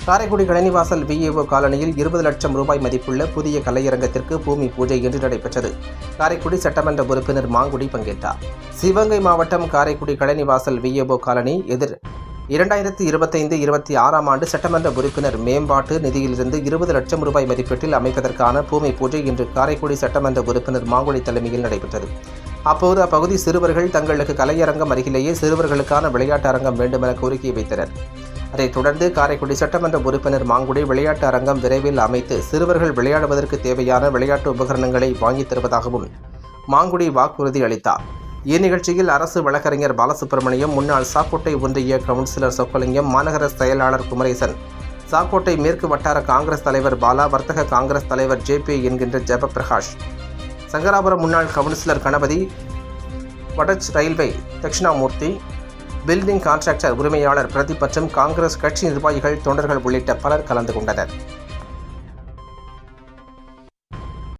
Karaikudi Kazhanivasal VAO காலனியில் 20 லட்சம் ரூபாய் மதிப்புள்ள புதிய கலையரங்கத்திற்கு பூமி பூஜை இன்று நடைபெற்றது. காரைக்குடி சட்டமன்ற உறுப்பினர் மாங்குடி பங்கேற்றார். சிவகங்கை மாவட்டம் காரைக்குடி கழனிவாசல் விஏஓ காலனி எதிர் 2025-26 ஆண்டு சட்டமன்ற உறுப்பினர் மேம்பாட்டு நிதியிலிருந்து 20 லட்சம் ரூபாய் மதிப்பீட்டில் அமைப்பதற்கான பூமி பூஜை இன்று காரைக்குடி சட்டமன்ற உறுப்பினர் மாங்குடி தலைமையில் நடைபெற்றது. அப்போது அப்பகுதி சிறுவர்கள் தங்களுக்கு கலையரங்கம் அருகிலேயே சிறுவர்களுக்கான விளையாட்டு அரங்கம் வேண்டுமென கோரிக்கை வைத்தனர். அதைத் தொடர்ந்து காரைக்குடி சட்டமன்ற உறுப்பினர் மாங்குடி விளையாட்டு அரங்கம் விரைவில் அமைத்து சிறுவர்கள் விளையாடுவதற்கு தேவையான விளையாட்டு உபகரணங்களை வாங்கித் தருவதாகவும் மாங்குடி வாக்குறுதி அளித்தார். இந்நிகழ்ச்சியில் அரசு வழக்கறிஞர் பாலசுப்ரமணியம், முன்னாள் சாக்கோட்டை ஒன்றிய கவுன்சிலர் சொக்கலிங்கம், மாநகர செயலாளர் குமரேசன், சாக்கோட்டை மேற்கு வட்டார காங்கிரஸ் தலைவர் பாலா, வர்த்தக காங்கிரஸ் தலைவர் JP என்கின்ற ஜெபபிரகாஷ், சங்கராபுரம் முன்னாள் கவுன்சிலர் கணபதி, வடச் ரயில்வே தட்சிணாமூர்த்தி, பில்டிங் கான்ட்ராக்டர் உரிமையாளர் பிரதீப் மற்றும் காங்கிரஸ் கட்சி நிர்வாகிகள், தொண்டர்கள் உள்ளிட்ட பலர் கலந்து கொண்டனர்.